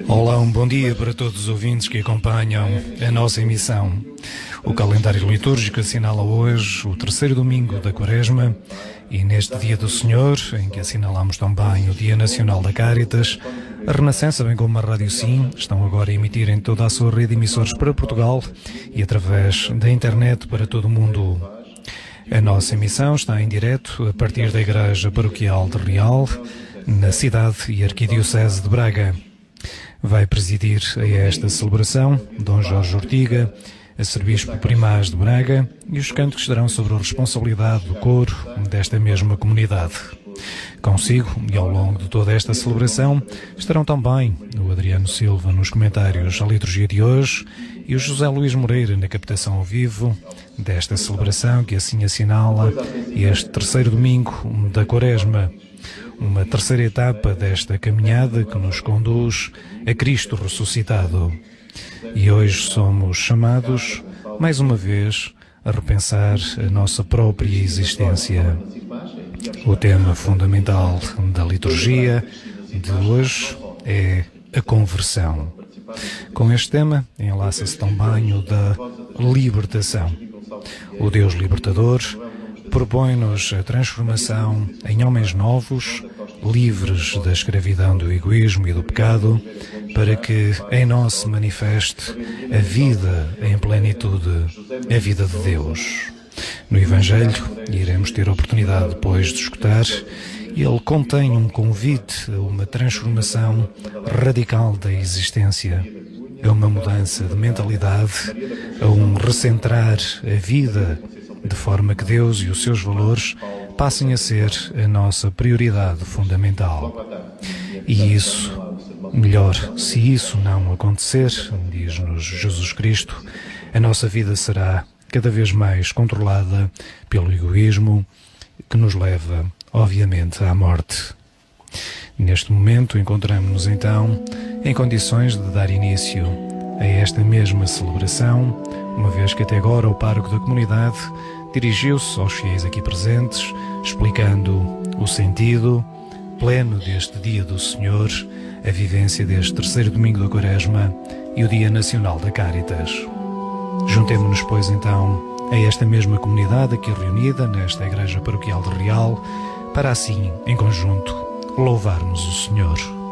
Olá, um bom dia para todos os ouvintes que acompanham a nossa emissão. O calendário litúrgico assinala hoje o terceiro domingo da Quaresma e neste Dia do Senhor, em que assinalamos também o Dia Nacional da Cáritas, a Renascença, bem como a Rádio Sim, estão agora a emitir em toda a sua rede de emissores para Portugal e através da internet para todo o mundo. A nossa emissão está em direto a partir da Igreja Paroquial de Real, na cidade e arquidiocese de Braga. Vai presidir a esta celebração Dom Jorge Ortiga, arcebispo primaz de Braga, e os cânticos estarão sobre a responsabilidade do coro desta mesma comunidade. Consigo, e ao longo de toda esta celebração, estarão também o Adriano Silva nos comentários à liturgia de hoje e o José Luís Moreira na captação ao vivo desta celebração que assim assinala este terceiro domingo da Quaresma, uma terceira etapa desta caminhada que nos conduz a Cristo ressuscitado. E hoje somos chamados, mais uma vez, a repensar a nossa própria existência. O tema fundamental da liturgia de hoje é a conversão. Com este tema, enlaça-se também o da libertação. O Deus libertador propõe-nos a transformação em homens novos, livres da escravidão do egoísmo e do pecado, para que em nós se manifeste a vida em plenitude, a vida de Deus. No Evangelho, iremos ter a oportunidade depois de escutar, ele contém um convite a uma transformação radical da existência, a uma mudança de mentalidade, a um recentrar a vida, de forma que Deus e os seus valores passem a ser a nossa prioridade fundamental. E isso, melhor, se isso não acontecer, diz-nos Jesus Cristo, a nossa vida será cada vez mais controlada pelo egoísmo, que nos leva, obviamente, à morte. Neste momento, encontramos-nos então em condições de dar início a esta mesma celebração, uma vez que até agora o pároco da comunidade dirigiu-se aos fiéis aqui presentes, explicando o sentido pleno deste Dia do Senhor, a vivência deste terceiro domingo da Quaresma e o Dia Nacional da Cáritas. Juntemo-nos, pois, então, a esta mesma comunidade aqui reunida nesta Igreja Paroquial de Real, para assim, em conjunto, louvarmos o Senhor.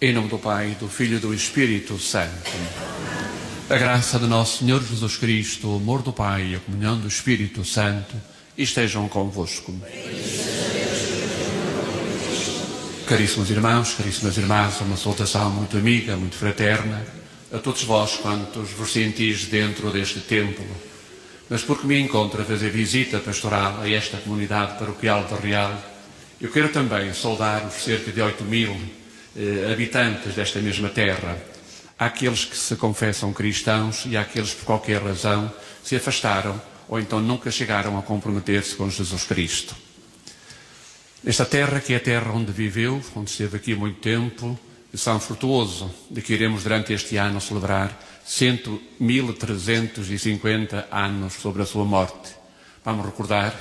Em nome do Pai, do Filho e do Espírito Santo. A graça de nosso Senhor Jesus Cristo, o amor do Pai e a comunhão do Espírito Santo estejam convosco. Caríssimos irmãos, caríssimas irmãs, uma saudação muito amiga, muito fraterna a todos vós quantos vos sentis dentro deste templo. Mas porque me encontro a fazer visita pastoral a esta comunidade paroquial de Real, eu quero também saudar os cerca de 8.000 habitantes desta mesma terra. Há aqueles que se confessam cristãos e há aqueles que por qualquer razão se afastaram ou então nunca chegaram a comprometer-se com Jesus Cristo. Nesta terra que é a terra onde viveu, onde esteve aqui muito tempo, São Frutuoso, de que iremos durante este ano celebrar 1.350 anos sobre a sua morte. Vamos recordar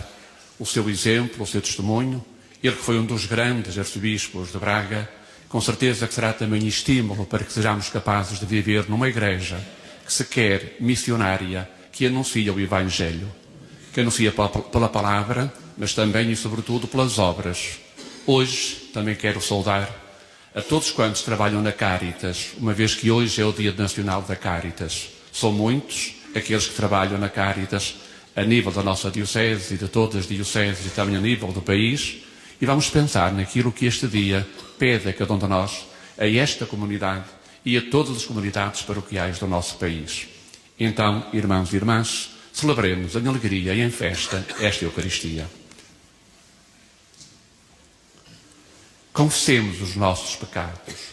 o seu exemplo, o seu testemunho. Ele que foi um dos grandes arcebispos de Braga, com certeza que será também estímulo para que sejamos capazes de viver numa igreja que se quer missionária, que anuncia o Evangelho, que anuncia pela palavra, mas também e sobretudo pelas obras. Hoje também quero saudar a todos quantos trabalham na Cáritas, uma vez que hoje é o Dia Nacional da Cáritas. São muitos aqueles que trabalham na Cáritas a nível da nossa diocese e de todas as dioceses e também a nível do país, e vamos pensar naquilo que este dia pede a cada um de nós, a esta comunidade e a todas as comunidades paroquiais do nosso país. Então, irmãos e irmãs, celebremos em alegria e em festa esta Eucaristia. Confessemos os nossos pecados.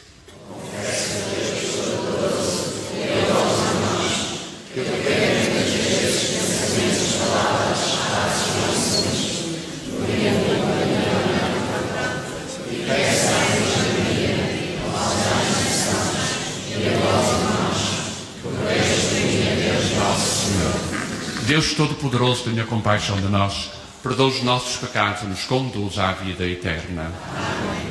Deus Todo-Poderoso, tenha compaixão de nós, perdoa os nossos pecados e nos conduz à vida eterna. Amém.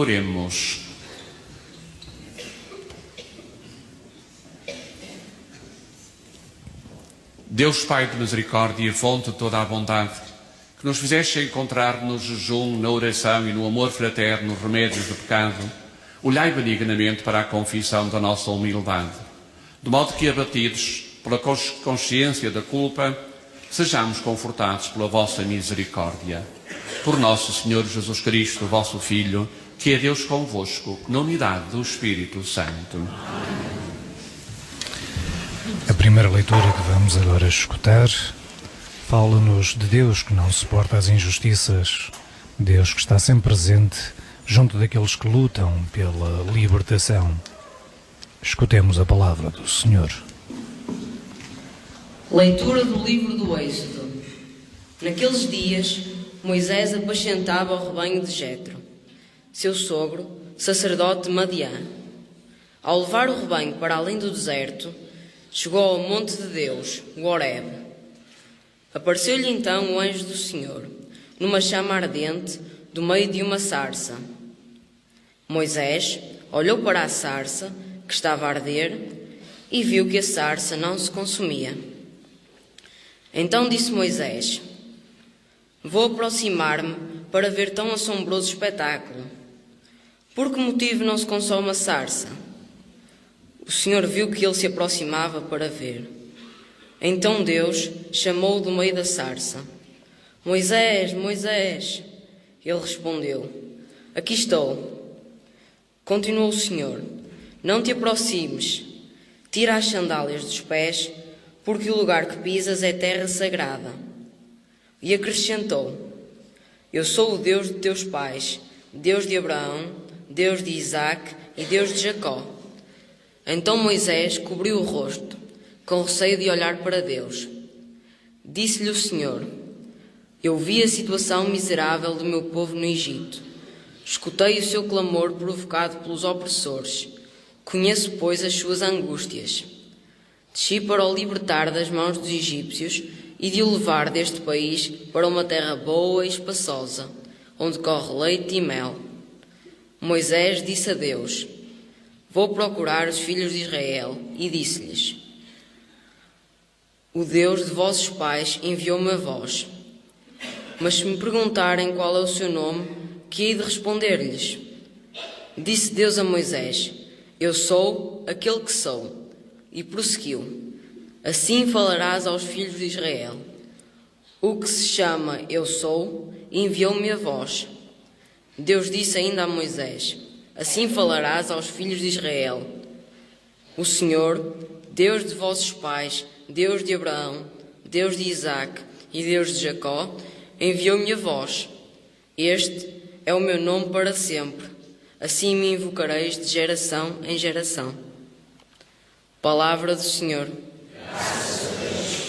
Oremos. Deus Pai de misericórdia e fonte de toda a bondade, que nos fizeste encontrar no jejum, na oração e no amor fraterno os remédios do pecado, olhai benignamente para a confissão da nossa humildade, de modo que, abatidos pela consciência da culpa, sejamos confortados pela vossa misericórdia. Por nosso Senhor Jesus Cristo, vosso Filho, que é Deus convosco, na unidade do Espírito Santo. A primeira leitura que vamos agora escutar fala-nos de Deus que não suporta as injustiças, Deus que está sempre presente junto daqueles que lutam pela libertação. Escutemos a palavra do Senhor. Leitura do livro do Êxodo. Naqueles dias, Moisés apacentava o rebanho de Jetro, seu sogro, sacerdote de Madiã. Ao levar o rebanho para além do deserto, chegou ao monte de Deus, o Horebe. Apareceu-lhe então o anjo do Senhor, numa chama ardente, do meio de uma sarça. Moisés olhou para a sarça, que estava a arder, e viu que a sarça não se consumia. Então disse Moisés: Vou aproximar-me para ver tão assombroso espetáculo. Por que motivo não se consome a sarça? O Senhor viu que ele se aproximava para ver. Então Deus chamou-o do meio da sarça. Moisés, Moisés. Ele respondeu: Aqui estou. Continuou o Senhor: Não te aproximes. Tira as sandálias dos pés, porque o lugar que pisas é terra sagrada. E acrescentou: Eu sou o Deus de teus pais, Deus de Abraão, Deus de Isaque e Deus de Jacó. Então Moisés cobriu o rosto, com receio de olhar para Deus. Disse-lhe o Senhor: Eu vi a situação miserável do meu povo no Egito. Escutei o seu clamor provocado pelos opressores. Conheço, pois, as suas angústias. Desci para o libertar das mãos dos egípcios e de o levar deste país para uma terra boa e espaçosa, onde corre leite e mel. Moisés disse a Deus: Vou procurar os filhos de Israel, e disse-lhes: O Deus de vossos pais enviou-me a vós. Mas se me perguntarem qual é o seu nome, que hei de responder-lhes? Disse Deus a Moisés: Eu sou aquele que sou. E prosseguiu: Assim falarás aos filhos de Israel: O que se chama Eu Sou enviou-me a vós. Deus disse ainda a Moisés: Assim falarás aos filhos de Israel: O Senhor, Deus de vossos pais, Deus de Abraão, Deus de Isaque e Deus de Jacó, enviou-me a vós. Este é o meu nome para sempre. Assim me invocareis de geração em geração. Palavra do Senhor. Graças a Deus.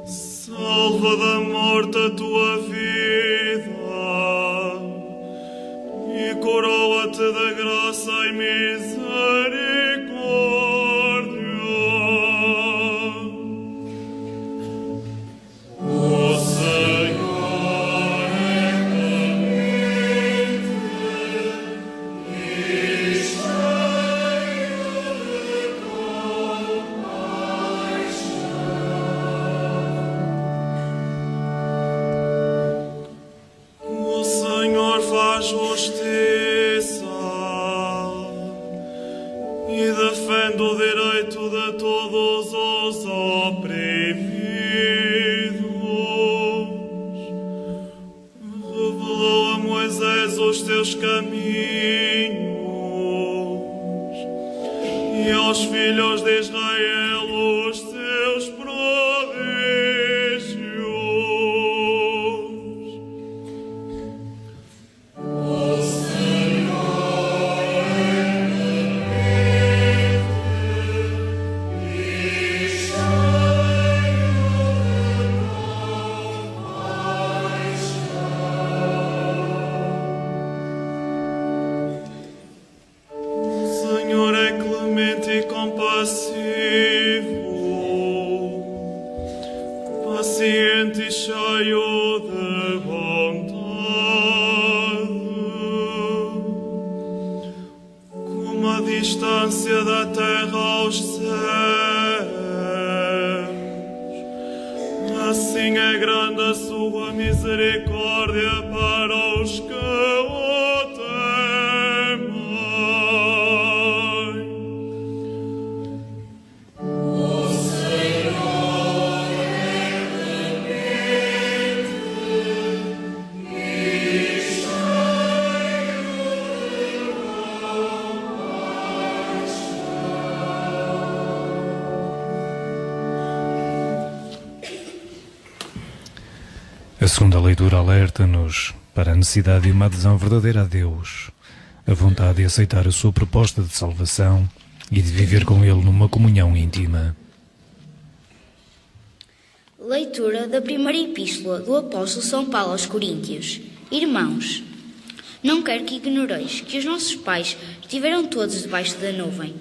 Salva da morte. de todos os oprimidos. Revelou a Moisés os teus caminhos e aos filhos de Israel os teus prodígios. O Senhor e cheio de compaixão. O Senhor é clemente e compassivo, paciente e cheio de bondade. Como a distância da terra aos céus, assim é grande a sua misericórdia para os que o temem. O Senhor é clemente e cheio de A segunda leitura alerta-nos para a necessidade de uma adesão verdadeira a Deus, a vontade de aceitar a sua proposta de salvação e de viver com Ele numa comunhão íntima. Leitura da primeira epístola do apóstolo São Paulo aos Coríntios. Irmãos, não quero que ignoreis que os nossos pais estiveram todos debaixo da nuvem.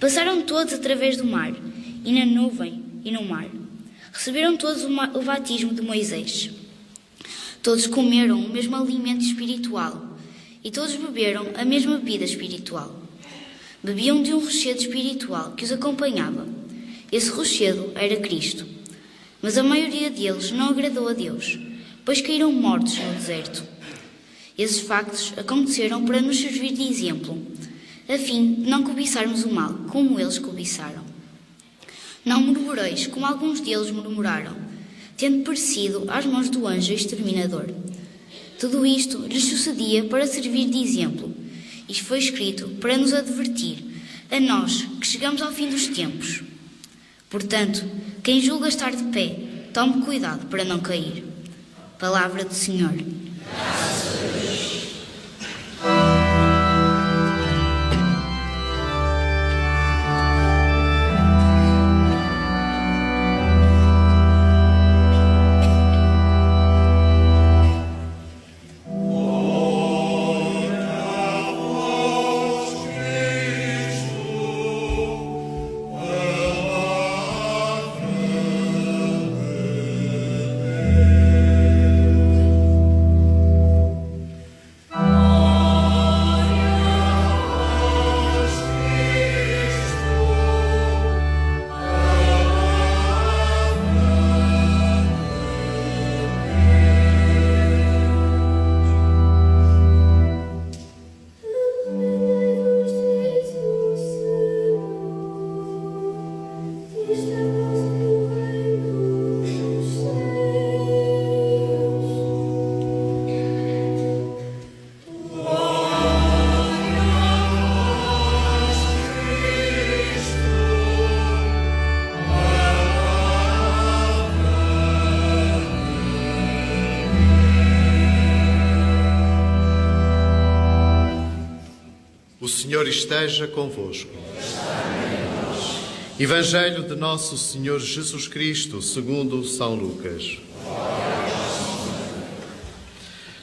Passaram todos através do mar, e na nuvem e no mar. Receberam todos o batismo de Moisés. Todos comeram o mesmo alimento espiritual, e todos beberam a mesma bebida espiritual. Bebiam de um rochedo espiritual que os acompanhava. Esse rochedo era Cristo. Mas a maioria deles não agradou a Deus, pois caíram mortos no deserto. Esses factos aconteceram para nos servir de exemplo, a fim de não cobiçarmos o mal, como eles cobiçaram. Não murmureis, como alguns deles murmuraram, tendo perecido às mãos do anjo exterminador. Tudo isto lhes sucedia para servir de exemplo. Isto foi escrito para nos advertir, a nós que chegamos ao fim dos tempos. Portanto, quem julga estar de pé, tome cuidado para não cair. Palavra do Senhor. Graças a Deus. O Senhor esteja convosco. Evangelho de Nosso Senhor Jesus Cristo, segundo São Lucas.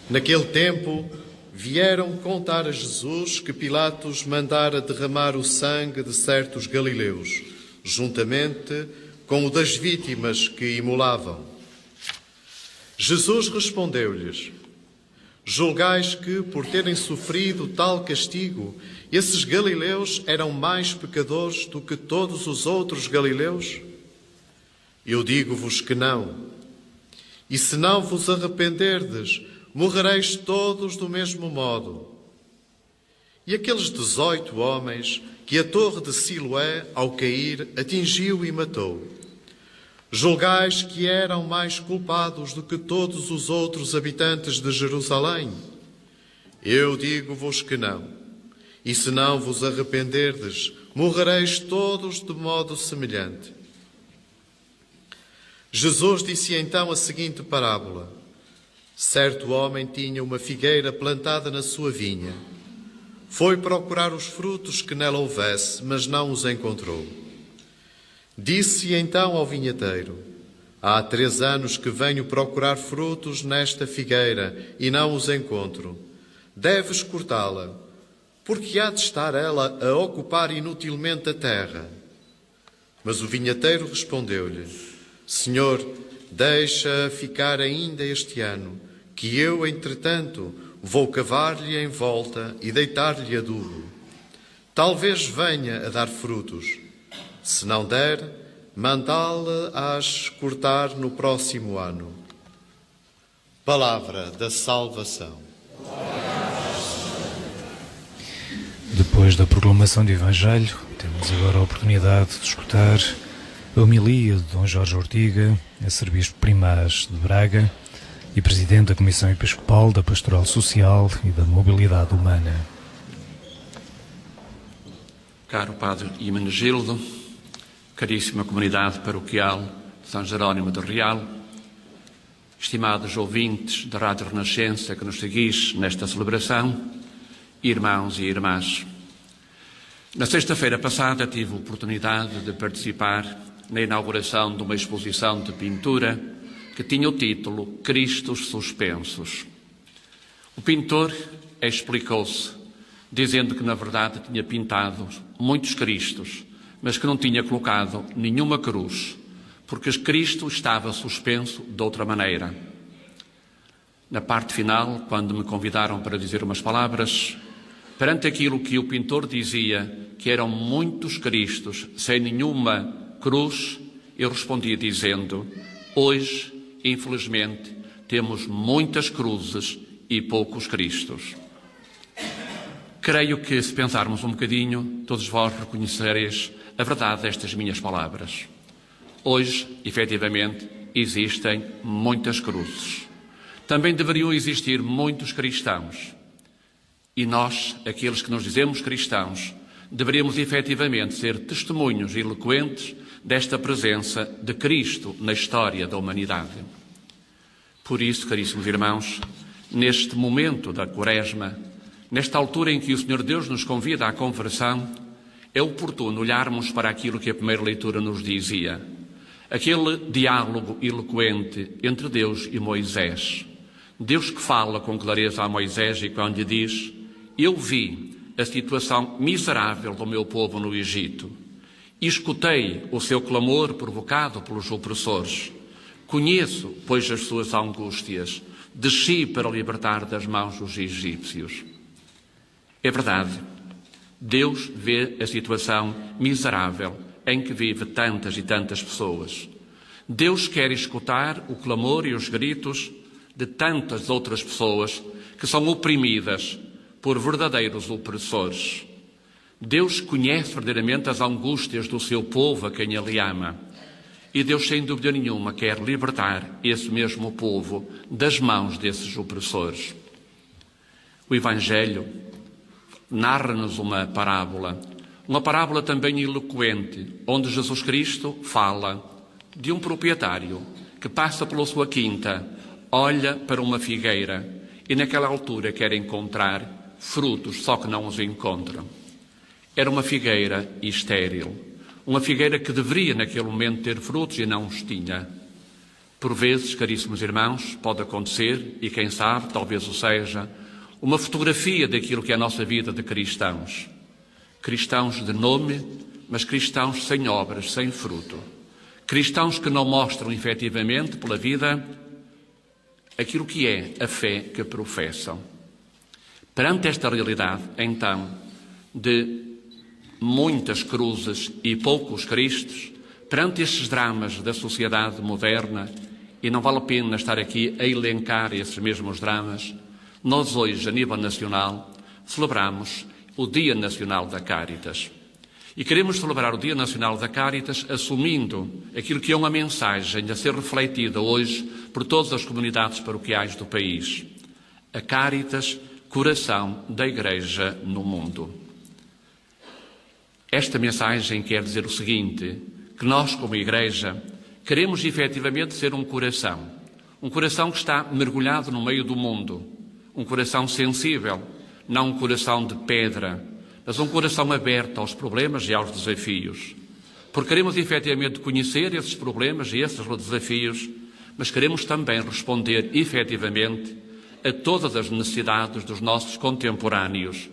Naquele tempo, vieram contar a Jesus que Pilatos mandara derramar o sangue de certos galileus, juntamente com o das vítimas que imolavam. Jesus respondeu-lhes: julgais que, por terem sofrido tal castigo, esses galileus eram mais pecadores do que todos os outros galileus? Eu digo-vos que não. E se não vos arrependerdes, morrereis todos do mesmo modo. E aqueles 18 homens que a torre de Siloé, ao cair, atingiu e matou, julgais que eram mais culpados do que todos os outros habitantes de Jerusalém? Eu digo-vos que não. E se não vos arrependerdes, morrereis todos de modo semelhante. Jesus disse então a seguinte parábola. Certo homem tinha uma figueira plantada na sua vinha. Foi procurar os frutos que nela houvesse, mas não os encontrou. Disse então ao vinhateiro: há 3 anos que venho procurar frutos nesta figueira e não os encontro. Deves cortá-la, porque há de estar ela a ocupar inutilmente a terra. Mas o vinhateiro respondeu-lhe: Senhor, deixa ficar ainda este ano, que eu, entretanto, vou cavar-lhe em volta e deitar-lhe adubo. Talvez venha a dar frutos. Se não der, mandá-la-ás cortar no próximo ano. Palavra da salvação. Depois da proclamação do Evangelho, temos agora a oportunidade de escutar a homilia de Dom Jorge Ortiga, arcebispo primaz de Braga e presidente da Comissão Episcopal da Pastoral Social e da Mobilidade Humana. Caro Padre Hermenegildo, caríssima comunidade paroquial de São Jerónimo do Real, estimados ouvintes da Rádio Renascença que nos seguis nesta celebração, irmãos e irmãs. Na sexta-feira passada tive a oportunidade de participar na inauguração de uma exposição de pintura que tinha o título Cristos Suspensos. O pintor explicou-se, dizendo que na verdade tinha pintado muitos Cristos, mas que não tinha colocado nenhuma cruz, porque Cristo estava suspenso de outra maneira. Na parte final, quando me convidaram para dizer umas palavras, perante aquilo que o pintor dizia, que eram muitos Cristos sem nenhuma cruz, eu respondi dizendo: hoje, infelizmente, temos muitas cruzes e poucos Cristos. Creio que, se pensarmos um bocadinho, todos vós reconhecereis a verdade destas minhas palavras. Hoje, efetivamente, existem muitas cruzes. Também deveriam existir muitos cristãos. E nós, aqueles que nos dizemos cristãos, deveríamos efetivamente ser testemunhos eloquentes desta presença de Cristo na história da humanidade. Por isso, caríssimos irmãos, neste momento da Quaresma, nesta altura em que o Senhor Deus nos convida à conversão, é oportuno olharmos para aquilo que a primeira leitura nos dizia. Aquele diálogo eloquente entre Deus e Moisés. Deus que fala com clareza a Moisés e quando lhe diz: eu vi a situação miserável do meu povo no Egito e escutei o seu clamor provocado pelos opressores. Conheço, pois, as suas angústias. Desci para libertar das mãos dos egípcios. É verdade. Deus vê a situação miserável em que vive tantas e tantas pessoas. Deus quer escutar o clamor e os gritos de tantas outras pessoas que são oprimidas por verdadeiros opressores. Deus conhece verdadeiramente as angústias do seu povo a quem Ele ama. E Deus, sem dúvida nenhuma, quer libertar esse mesmo povo das mãos desses opressores. O Evangelho narra-nos uma parábola também eloquente, onde Jesus Cristo fala de um proprietário que passa pela sua quinta, olha para uma figueira e naquela altura quer encontrar frutos, só que não os encontra. Era uma figueira estéril, uma figueira que deveria naquele momento ter frutos e não os tinha. Por vezes, caríssimos irmãos, pode acontecer, e quem sabe, talvez o seja, uma fotografia daquilo que é a nossa vida de cristãos. Cristãos de nome, mas cristãos sem obras, sem fruto. Cristãos que não mostram efetivamente pela vida aquilo que é a fé que professam. Perante esta realidade, então, de muitas cruzes e poucos Cristos, perante estes dramas da sociedade moderna, e não vale a pena estar aqui a elencar esses mesmos dramas, nós hoje, a nível nacional, celebramos o Dia Nacional da Cáritas. E queremos celebrar o Dia Nacional da Cáritas assumindo aquilo que é uma mensagem a ser refletida hoje por todas as comunidades paroquiais do país. A Cáritas, coração da Igreja no mundo. Esta mensagem quer dizer o seguinte, que nós, como Igreja, queremos efetivamente ser um coração que está mergulhado no meio do mundo, um coração sensível, não um coração de pedra, mas um coração aberto aos problemas e aos desafios. Porque queremos efetivamente conhecer esses problemas e esses desafios, mas queremos também responder efetivamente a todas as necessidades dos nossos contemporâneos,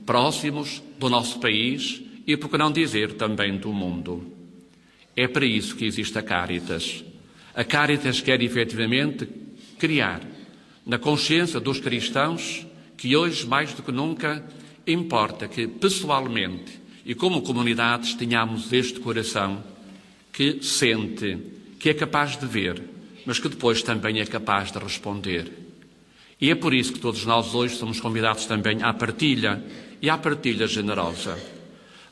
próximos do nosso país e, por que não dizer, também do mundo. É para isso que existe a Cáritas. A Cáritas quer efetivamente criar na consciência dos cristãos que hoje, mais do que nunca, importa que pessoalmente e como comunidades tenhamos este coração que sente, que é capaz de ver, mas que depois também é capaz de responder. E é por isso que todos nós hoje somos convidados também à partilha e à partilha generosa,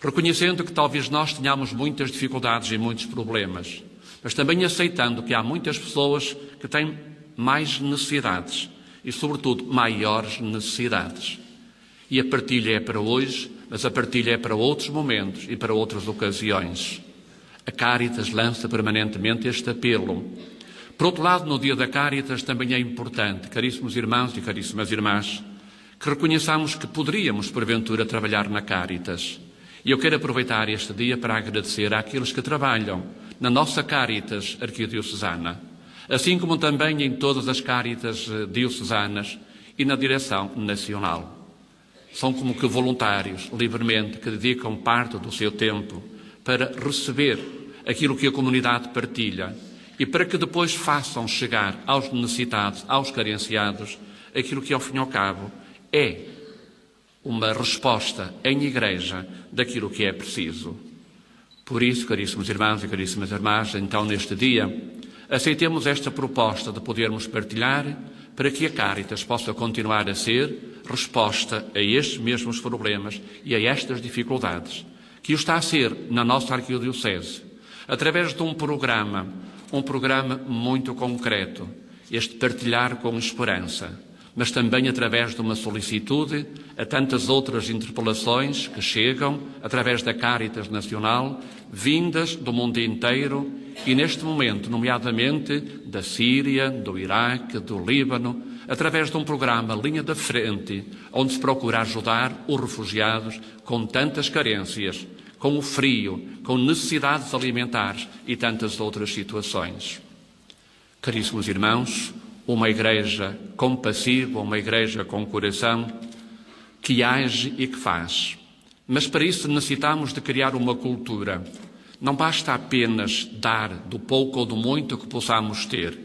reconhecendo que talvez nós tenhamos muitas dificuldades e muitos problemas, mas também aceitando que há muitas pessoas que têm mais necessidades e, sobretudo, maiores necessidades. E a partilha é para hoje, mas a partilha é para outros momentos e para outras ocasiões. A Cáritas lança permanentemente este apelo. Por outro lado, no dia da Cáritas também é importante, caríssimos irmãos e caríssimas irmãs, que reconheçamos que poderíamos, porventura, trabalhar na Cáritas. E eu quero aproveitar este dia para agradecer àqueles que trabalham na nossa Cáritas arquidiocesana, assim como também em todas as Cáritas diocesanas e na direção nacional. São como que voluntários, livremente, que dedicam parte do seu tempo para receber aquilo que a comunidade partilha e para que depois façam chegar aos necessitados, aos carenciados, aquilo que, ao fim e ao cabo, é uma resposta em Igreja daquilo que é preciso. Por isso, caríssimos irmãos e caríssimas irmãs, então neste dia, aceitemos esta proposta de podermos partilhar para que a Cáritas possa continuar a ser resposta a estes mesmos problemas e a estas dificuldades, que o está a ser na nossa arquidiocese, através de um programa muito concreto, este partilhar com esperança, mas também através de uma solicitude a tantas outras interpelações que chegam através da Cáritas Nacional, vindas do mundo inteiro e neste momento, nomeadamente da Síria, do Iraque, do Líbano, através de um programa Linha da Frente, onde se procura ajudar os refugiados com tantas carências, com o frio, com necessidades alimentares e tantas outras situações. Caríssimos irmãos, uma Igreja compassiva, uma Igreja com coração, que age e que faz. Mas para isso necessitamos de criar uma cultura. Não basta apenas dar do pouco ou do muito que possamos ter.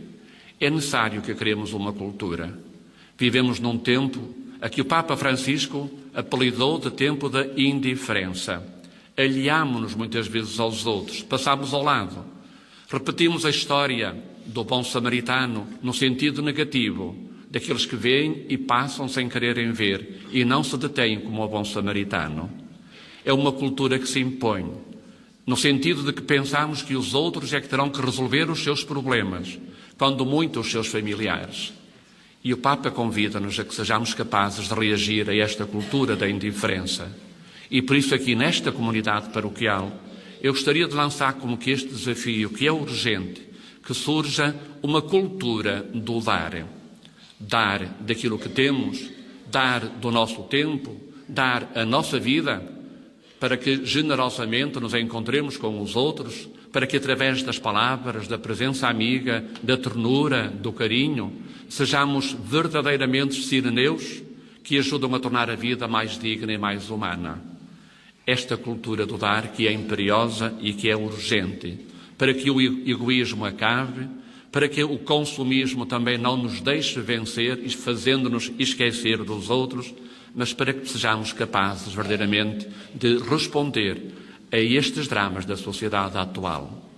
É necessário que criemos uma cultura. Vivemos num tempo a que o Papa Francisco apelidou de tempo da indiferença. Aliámo-nos muitas vezes aos outros, passamos ao lado. Repetimos a história do bom samaritano no sentido negativo, daqueles que veem e passam sem quererem ver e não se detêm como o bom samaritano. É uma cultura que se impõe, no sentido de que pensamos que os outros é que terão que resolver os seus problemas, quando muito os seus familiares. E o Papa convida-nos a que sejamos capazes de reagir a esta cultura da indiferença. E por isso aqui nesta comunidade paroquial, eu gostaria de lançar como que este desafio, que é urgente, que surja uma cultura do dar. Dar daquilo que temos, dar do nosso tempo, dar a nossa vida, para que generosamente nos encontremos com os outros, para que através das palavras, da presença amiga, da ternura, do carinho, sejamos verdadeiramente sireneus que ajudam a tornar a vida mais digna e mais humana. Esta cultura do dar que é imperiosa e que é urgente, para que o egoísmo acabe, para que o consumismo também não nos deixe vencer, fazendo-nos esquecer dos outros, mas para que sejamos capazes verdadeiramente de responder a estes dramas da sociedade atual.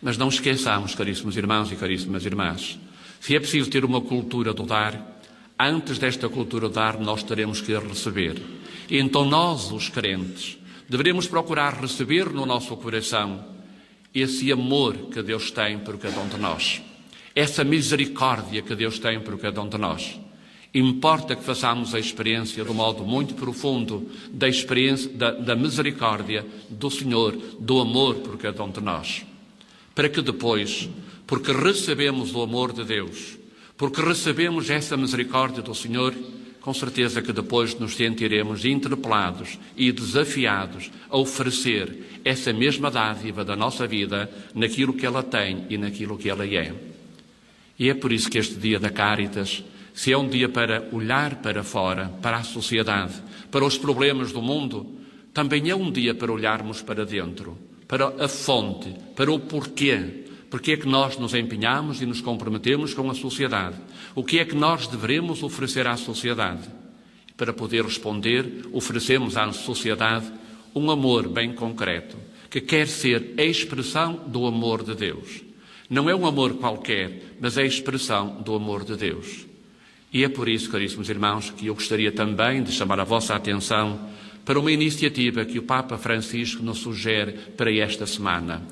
Mas não esqueçamos, caríssimos irmãos e caríssimas irmãs, se é preciso ter uma cultura do dar, Antes desta cultura dar, nós teremos que receber. E então nós, os crentes, deveremos procurar receber no nosso coração esse amor que Deus tem por cada um de nós. Essa misericórdia que Deus tem por cada um de nós. Importa que façamos a experiência do modo muito profundo da experiência da misericórdia do Senhor, do amor por cada um de nós. Para que depois, porque recebemos o amor de Deus, porque recebemos essa misericórdia do Senhor, com certeza que depois nos sentiremos interpelados e desafiados a oferecer essa mesma dádiva da nossa vida naquilo que ela tem e naquilo que ela é. E é por isso que este dia da Cáritas, se é um dia para olhar para fora, para a sociedade, para os problemas do mundo, também é um dia para olharmos para dentro, para a fonte, para o porquê. Porque é que nós nos empenhamos e nos comprometemos com a sociedade? O que é que nós devemos oferecer à sociedade? Para poder responder, oferecemos à sociedade um amor bem concreto, que quer ser a expressão do amor de Deus. Não é um amor qualquer, mas é a expressão do amor de Deus. E é por isso, caríssimos irmãos, que eu gostaria também de chamar a vossa atenção para uma iniciativa que o Papa Francisco nos sugere para esta semana.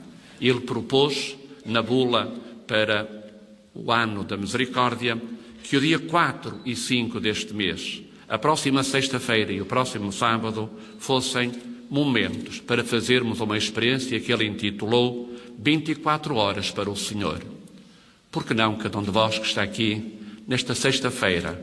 Ele propôs, na bula para o ano da misericórdia, que o dia 4 e 5 deste mês, a próxima sexta-feira e o próximo sábado, fossem momentos para fazermos uma experiência que ele intitulou 24 horas para o Senhor. Por que não cada um de vós que está aqui, nesta sexta-feira,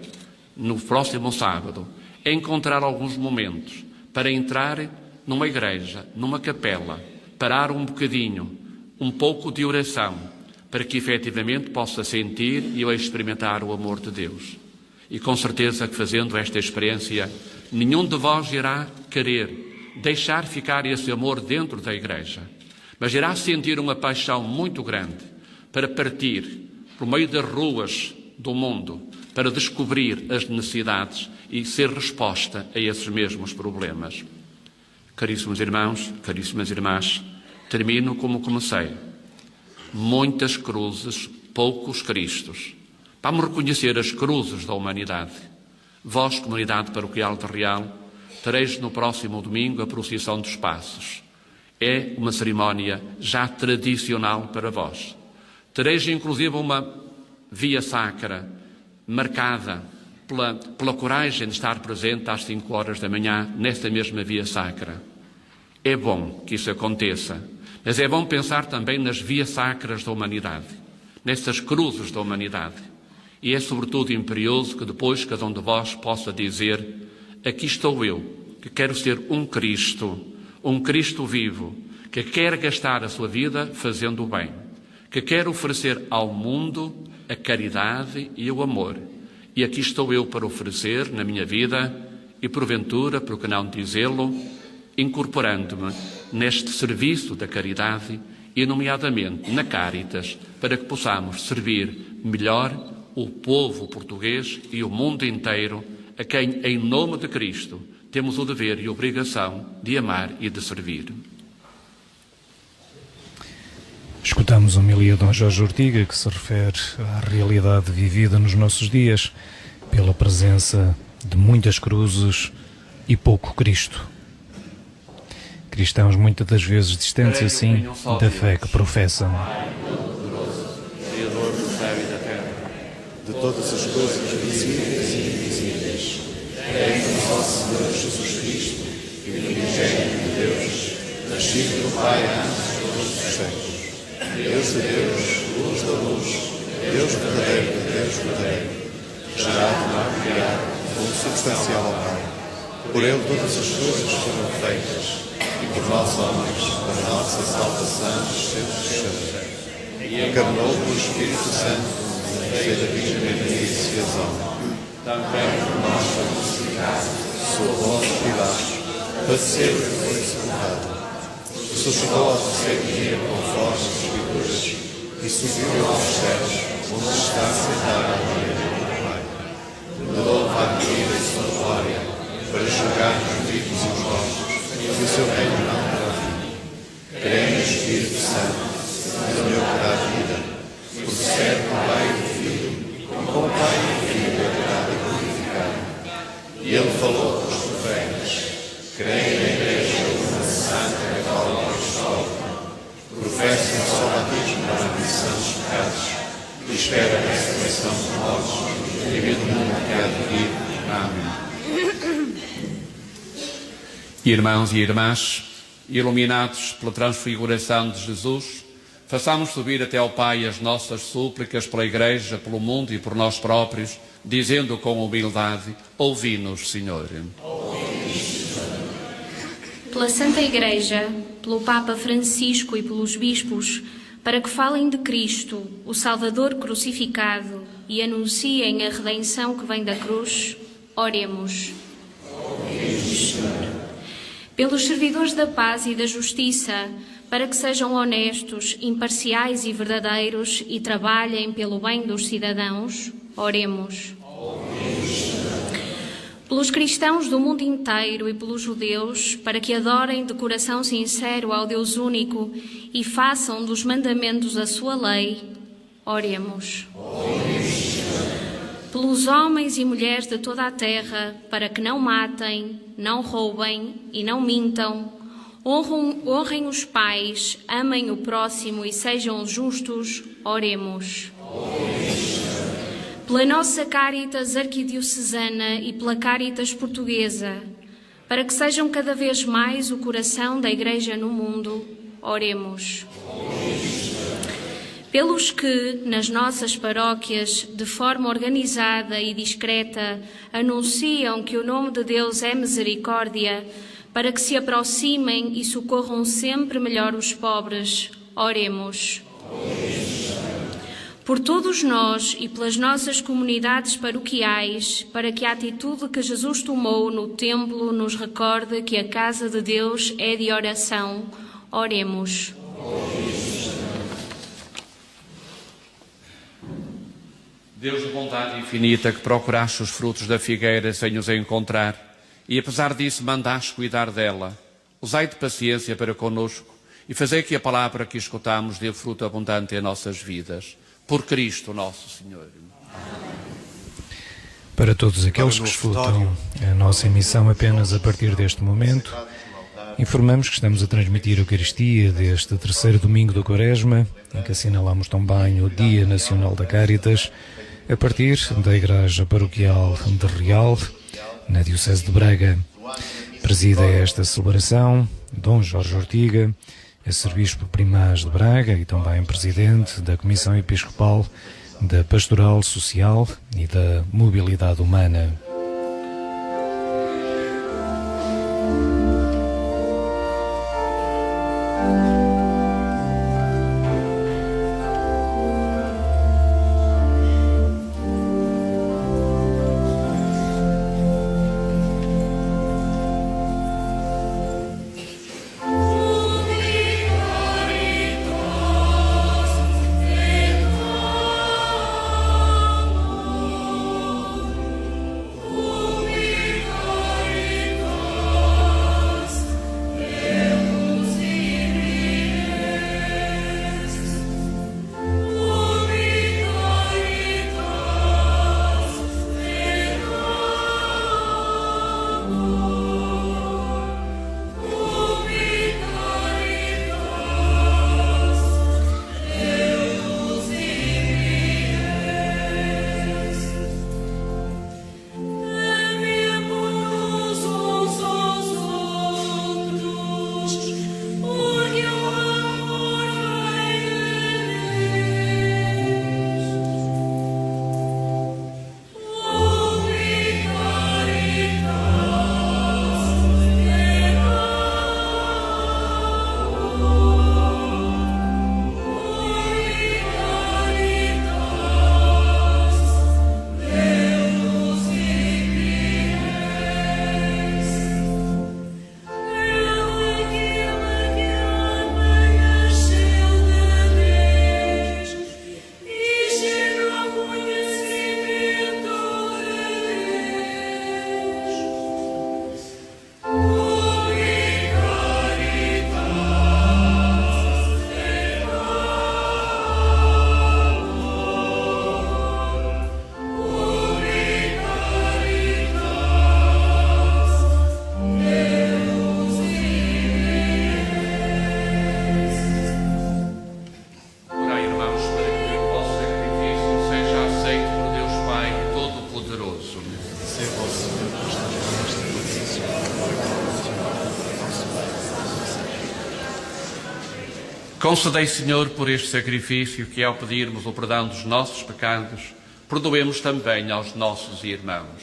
no próximo sábado, encontrar alguns momentos para entrar numa igreja, numa capela, parar um bocadinho, um pouco de oração, para que efetivamente possa sentir e experimentar o amor de Deus. E com certeza que fazendo esta experiência, nenhum de vós irá querer deixar ficar esse amor dentro da igreja, mas irá sentir uma paixão muito grande para partir por meio das ruas do mundo, para descobrir as necessidades e ser resposta a esses mesmos problemas. Caríssimos irmãos, caríssimas irmãs, termino como comecei. Muitas cruzes, poucos Cristos. Vamos reconhecer as cruzes da humanidade. Vós, comunidade paroquial de Real, tereis no próximo domingo a procissão dos Passos. É uma cerimónia já tradicional para vós. Tereis inclusive uma via sacra marcada pela coragem de estar presente às 5 horas da manhã nesta mesma via sacra. É bom que isso aconteça, mas é bom pensar também nas vias sacras da humanidade, nessas cruzes da humanidade. E é sobretudo imperioso que depois cada um de vós possa dizer: aqui estou eu, que quero ser um Cristo vivo, que quer gastar a sua vida fazendo o bem, que quer oferecer ao mundo a caridade e o amor. E aqui estou eu para oferecer na minha vida e, porventura, por que não dizê-lo, incorporando-me neste serviço da caridade e, nomeadamente, na Cáritas, para que possamos servir melhor o povo português e o mundo inteiro, a quem, em nome de Cristo, temos o dever e a obrigação de amar e de servir. Escutamos a homilia de Dom Jorge Ortiga, que se refere à realidade vivida nos nossos dias, pela presença de muitas cruzes e pouco Cristo. Cristãos muitas das vezes distantes assim da fé que professam. Criador do céu e da terra, de todas as coisas visíveis e invisíveis, é em nosso Senhor Jesus Cristo, primogênito de Deus, nascido do Pai antes de todos os séculos. Deus de Deus, luz da luz, Deus verdadeiro de Deus verdadeiro, gerado não criado, consubstancial ao Pai. Por Ele todas as coisas foram feitas, e por nós homens, para a nossa salvação, encarnou o Espírito Santo, cheio da Virgem Maria e se fez homem. Também por nós foi crucificado, sob Pôncio Pilatos, padeceu e foi sepultado. Ressuscitou ao terceiro dia conforme as Escrituras e subiu aos céus, onde está sentado à direita do Pai. De louvado vida e sua glória, para julgar os vivos e os mortos, e o seu reino não terá fim. Creio no Espírito Santo, Senhor que dá vida, procede do Pai e do Filho, com o Pai e o Filho é verdade e falou com os profetas. Creio na Igreja Santa, Católica e Apostólica. Professo no só batismo para a remissão dos pecados. E espero a ressurreição dos mortos e a vida do mundo que há de vir. Amém. Irmãos e irmãs, iluminados pela transfiguração de Jesus, façamos subir até ao Pai as nossas súplicas pela Igreja, pelo mundo e por nós próprios, dizendo com humildade: ouvi-nos, Senhor. Pela Santa Igreja, pelo Papa Francisco e pelos bispos, para que falem de Cristo, o Salvador crucificado, e anunciem a redenção que vem da cruz, oremos. Pelos servidores da paz e da justiça, para que sejam honestos, imparciais e verdadeiros e trabalhem pelo bem dos cidadãos, oremos. Pelos cristãos do mundo inteiro e pelos judeus, para que adorem de coração sincero ao Deus único e façam dos mandamentos a sua lei, oremos. Pelos homens e mulheres de toda a terra, para que não matem, não roubem e não mintam, honrem os pais, amem o próximo e sejam justos, oremos. Pela nossa Cáritas arquidiocesana e pela Cáritas portuguesa, para que sejam cada vez mais o coração da Igreja no mundo, oremos. Pelos que, nas nossas paróquias, de forma organizada e discreta, anunciam que o nome de Deus é misericórdia, para que se aproximem e socorram sempre melhor os pobres, oremos. Por todos nós e pelas nossas comunidades paroquiais, para que a atitude que Jesus tomou no templo nos recorde que a casa de Deus é de oração, oremos. Deus de bondade infinita, que procuraste os frutos da figueira sem os encontrar, e apesar disso mandaste cuidar dela, usai de paciência para conosco e fazei que a palavra que escutamos dê fruto abundante em nossas vidas. Por Cristo nosso Senhor. Para todos aqueles que escutam a nossa emissão apenas a partir deste momento, informamos que estamos a transmitir a Eucaristia deste terceiro domingo da Quaresma, em que assinalamos também o Dia Nacional da Cáritas, a partir da Igreja Paroquial de Real, na Diocese de Braga. Presida esta celebração Dom Jorge Ortiga, arcebispo primaz de Braga e também presidente da Comissão Episcopal da Pastoral Social e da Mobilidade Humana. Concedei, Senhor, por este sacrifício que, ao pedirmos o perdão dos nossos pecados, perdoemos também aos nossos irmãos.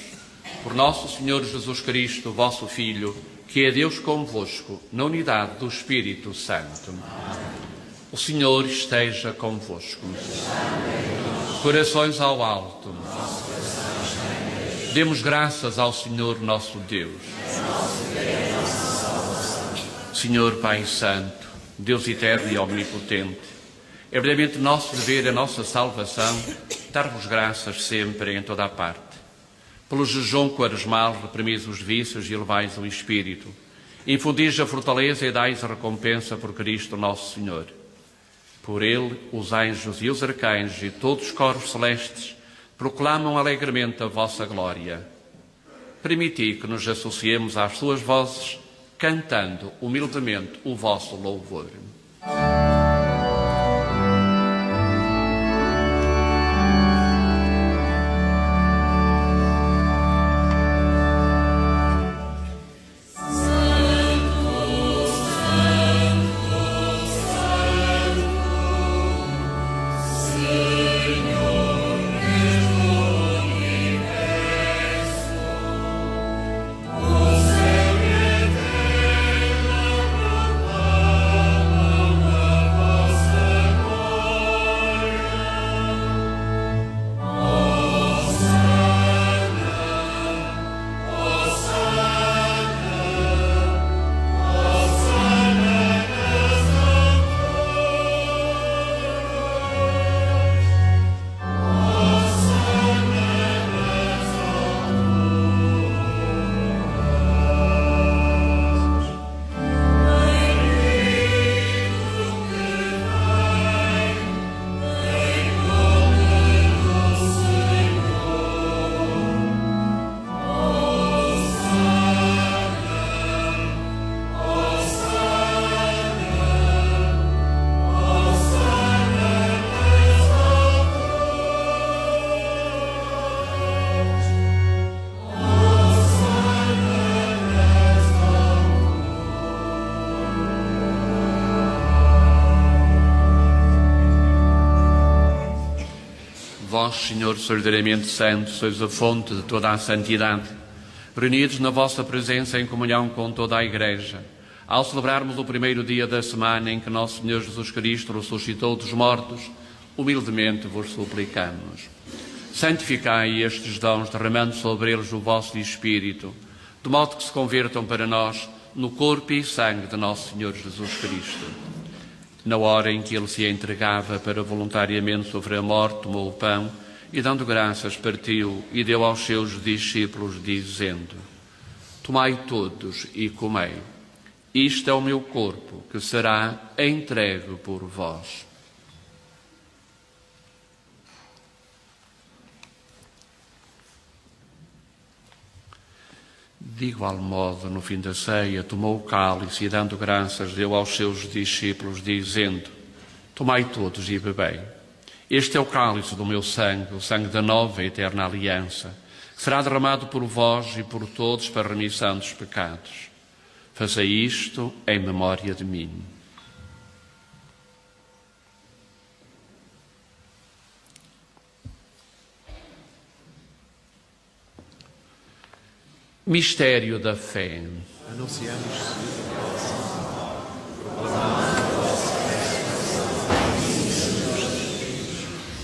Por nosso Senhor Jesus Cristo, vosso Filho, que é Deus convosco, na unidade do Espírito Santo. O Senhor esteja convosco. Corações ao alto. Demos graças ao Senhor nosso Deus. Senhor Pai Santo, Deus eterno e omnipotente, é verdadeiramente nosso dever, a nossa salvação, dar-vos graças sempre em toda a parte. Pelo jejum quaresmal, reprimis os vícios e elevais o espírito. Infundis a fortaleza e dais a recompensa por Cristo nosso Senhor. Por ele, os anjos e os arcanjos e todos os coros celestes proclamam alegremente a vossa glória. Permiti que nos associemos às suas vozes, cantando humildemente o vosso louvor. Vós, Senhor, sois verdadeiramente santo, sois a fonte de toda a santidade. Reunidos na vossa presença em comunhão com toda a Igreja, ao celebrarmos o primeiro dia da semana em que nosso Senhor Jesus Cristo ressuscitou dos mortos, humildemente vos suplicamos. Santificai estes dons, derramando sobre eles o vosso Espírito, de modo que se convertam para nós no corpo e sangue de nosso Senhor Jesus Cristo. Na hora em que ele se entregava para voluntariamente sofrer a morte, tomou o pão e, dando graças, partiu e deu aos seus discípulos, dizendo: Tomai todos e comei. Isto é o meu corpo, que será entregue por vós. De igual modo, no fim da ceia, tomou o cálice e, dando graças, deu aos seus discípulos, dizendo: Tomai todos e bebei. Este é o cálice do meu sangue, o sangue da nova e eterna aliança, que será derramado por vós e por todos para a remissão dos pecados. Fazei isto em memória de mim. Mistério da fé. Anunciamos.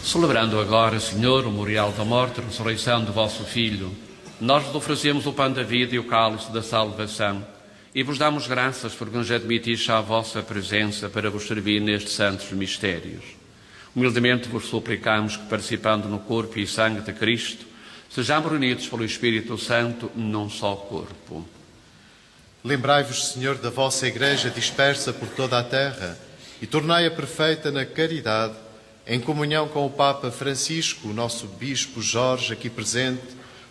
Celebrando agora, Senhor, o memorial da morte e ressurreição do vosso Filho, nós vos oferecemos o pão da vida e o cálice da salvação e vos damos graças porque nos admitis à vossa presença para vos servir nestes santos mistérios. Humildemente vos suplicamos que, participando no corpo e sangue de Cristo, sejamos reunidos pelo Espírito Santo num só corpo. Lembrai-vos, Senhor, da vossa Igreja dispersa por toda a terra e tornai-a perfeita na caridade, em comunhão com o Papa Francisco, o nosso Bispo Jorge aqui presente,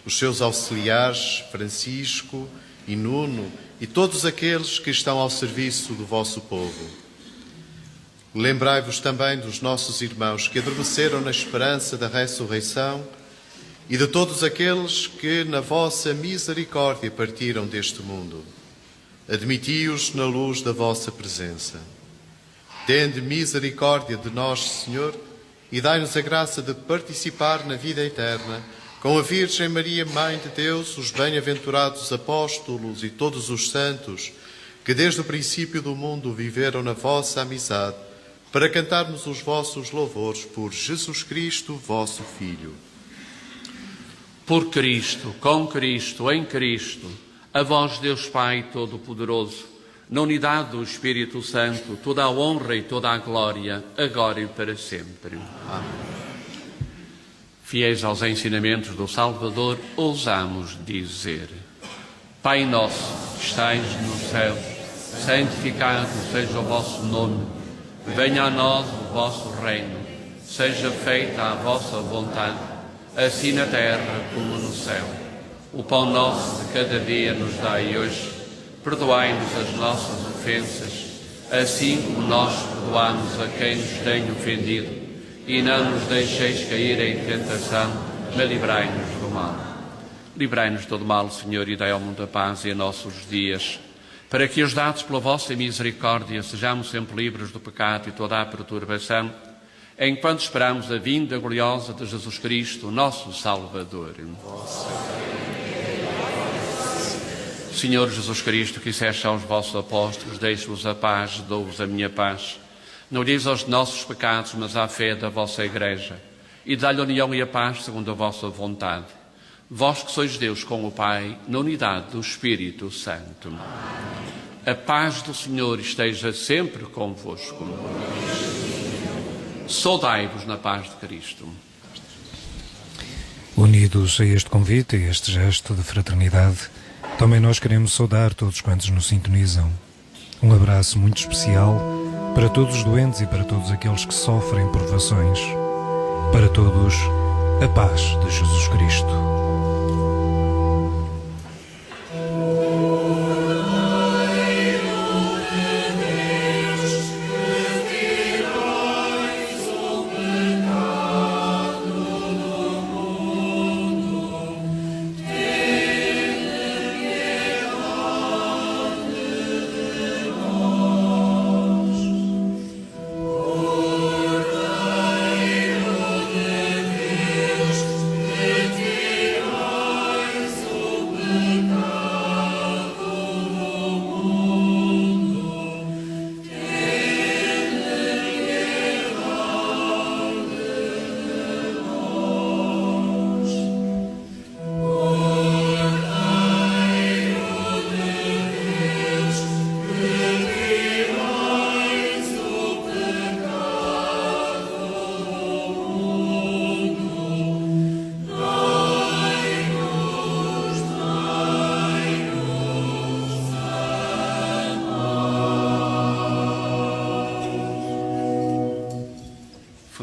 os seus auxiliares Francisco e Nuno e todos aqueles que estão ao serviço do vosso povo. Lembrai-vos também dos nossos irmãos que adormeceram na esperança da ressurreição e de todos aqueles que, na vossa misericórdia, partiram deste mundo. Admiti-os na luz da vossa presença. Tende misericórdia de nós, Senhor, e dai-nos a graça de participar na vida eterna, com a Virgem Maria, Mãe de Deus, os bem-aventurados apóstolos e todos os santos, que desde o princípio do mundo viveram na vossa amizade, para cantarmos os vossos louvores por Jesus Cristo, vosso Filho. Por Cristo, com Cristo, em Cristo, a vós, Deus Pai Todo-Poderoso, na unidade do Espírito Santo, toda a honra e toda a glória, agora e para sempre. Amém. Fiéis aos ensinamentos do Salvador, ousamos dizer: Pai nosso, que estais no céu, santificado seja o vosso nome. Venha a nós o vosso reino. Seja feita a vossa vontade, assim na terra como no céu. O pão nosso de cada dia nos dai hoje. Perdoai-nos as nossas ofensas, assim como nós perdoamos a quem nos tem ofendido. E não nos deixeis cair em tentação, mas livrai-nos do mal. Livrai-nos de todo mal, Senhor, e dai ao mundo a paz e a nossos dias, para que, ajudados pela vossa misericórdia, sejamos sempre livres do pecado e toda a perturbação, enquanto esperamos a vinda gloriosa de Jesus Cristo, nosso Salvador. Senhor Jesus Cristo, que disseste aos vossos apóstolos: deixo-vos a paz, dou-vos a minha paz. Não olheis aos nossos pecados, mas à fé da vossa Igreja, e dá-lhe a união e a paz segundo a vossa vontade. Vós que sois Deus com o Pai, na unidade do Espírito Santo. A paz do Senhor esteja sempre convosco. Saudai-vos na paz de Cristo. Unidos a este convite, a este gesto de fraternidade, também nós queremos saudar todos quantos nos sintonizam. Um abraço muito especial para todos os doentes e para todos aqueles que sofrem provações. Para todos, a paz de Jesus Cristo.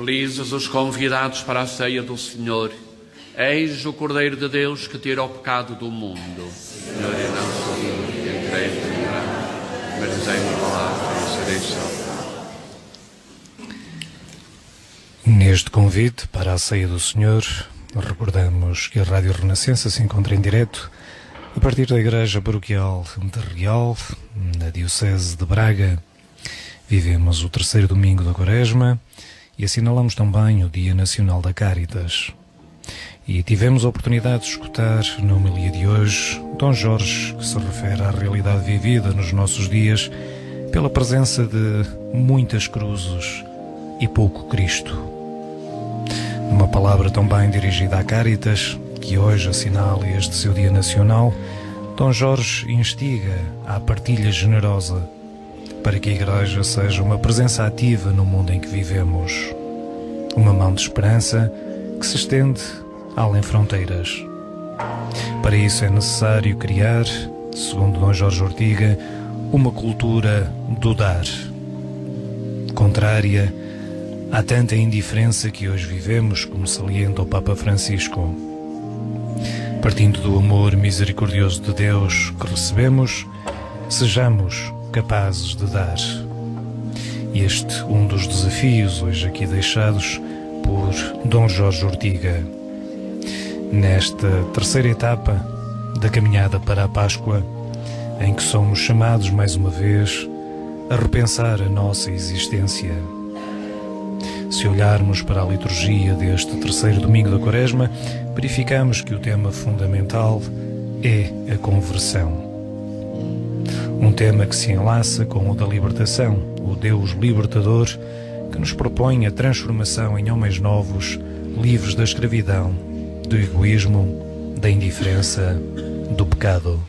Felizes os convidados para a ceia do Senhor. Eis o Cordeiro de Deus que tira o pecado do mundo. Senhor, eu não sou digno que entreis na minha casa, mas dizei uma palavra e serei salvo. Neste convite para a ceia do Senhor, recordamos que a Rádio Renascença se encontra em direto a partir da Igreja Paroquial de Real, na Diocese de Braga. Vivemos o terceiro domingo da Quaresma e assinalamos também o Dia Nacional da Cáritas. E tivemos a oportunidade de escutar na homilia de hoje Dom Jorge, que se refere à realidade vivida nos nossos dias pela presença de muitas cruzes e pouco Cristo. Uma palavra também dirigida à Cáritas, que hoje assinala este seu Dia Nacional, Dom Jorge instiga à partilha generosa para que a Igreja seja uma presença ativa no mundo em que vivemos. Uma mão de esperança que se estende além fronteiras. Para isso é necessário criar, segundo Dom Jorge Ortiga, uma cultura do dar, contrária à tanta indiferença que hoje vivemos, como salienta o Papa Francisco. Partindo do amor misericordioso de Deus que recebemos, sejamos capazes de dar. Este um dos desafios hoje aqui deixados por Dom Jorge Ortiga. Nesta terceira etapa da caminhada para a Páscoa, em que somos chamados mais uma vez a repensar a nossa existência. Se olharmos para a liturgia deste terceiro domingo da Quaresma, verificamos que o tema fundamental é a conversão. Um tema que se enlaça com o da libertação, o Deus libertador, que nos propõe a transformação em homens novos, livres da escravidão, do egoísmo, da indiferença, do pecado.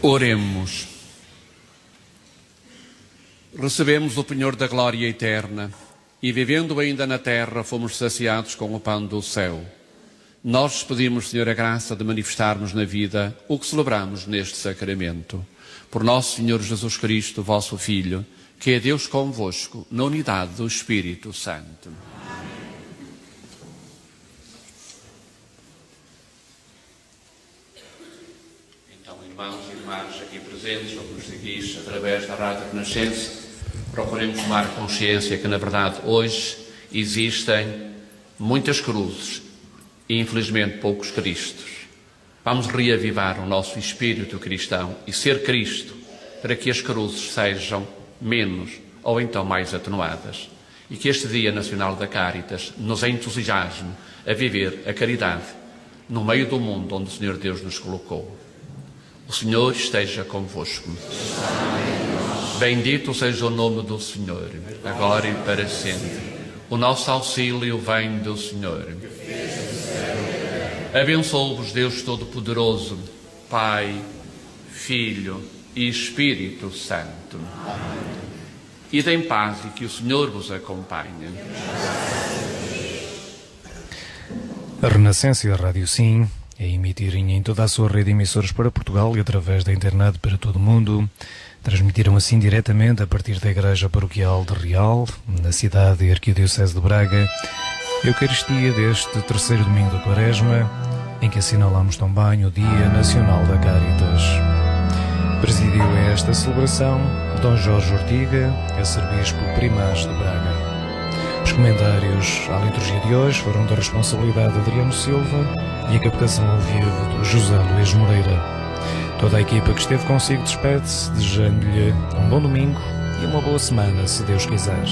Oremos. Recebemos o penhor da glória eterna e, vivendo ainda na terra, fomos saciados com o pão do céu. Nós pedimos, Senhor, a graça de manifestarmos na vida o que celebramos neste sacramento. Por nosso Senhor Jesus Cristo, vosso Filho, que é Deus convosco, na unidade do Espírito Santo. Então, irmãos e irmãs aqui presentes, ou que nos seguis através da Rádio Renascença, procuremos tomar consciência que, na verdade, hoje existem muitas cruzes e, infelizmente, poucos Cristos. Vamos reavivar o nosso espírito cristão e ser Cristo para que as cruzes sejam menos ou então mais atenuadas. E que este Dia Nacional da Caritas nos entusiasme a viver a caridade no meio do mundo onde o Senhor Deus nos colocou. O Senhor esteja convosco. Bendito seja o nome do Senhor, agora e para sempre. O nosso auxílio vem do Senhor. Abençoe-vos Deus Todo-Poderoso, Pai, Filho e Espírito Santo. Ide em paz e que o Senhor vos acompanhe. A Renascença e a Rádio Sim, a emitirem em toda a sua rede de emissores para Portugal e através da internet para todo o mundo, transmitiram assim diretamente a partir da Igreja Paroquial de Real, na cidade e Arquidiocese de Braga, a Eucaristia deste terceiro domingo da Quaresma, em que assinalamos também o Dia Nacional da Caritas. Presidiu esta celebração Dom Jorge Ortiga, arcebispo primaz de Braga. Os comentários à liturgia de hoje foram da responsabilidade de Adriano Silva e a captação ao vivo do José Luís Moreira. Toda a equipa que esteve consigo despede-se, desejando-lhe um bom domingo e uma boa semana, se Deus quiser.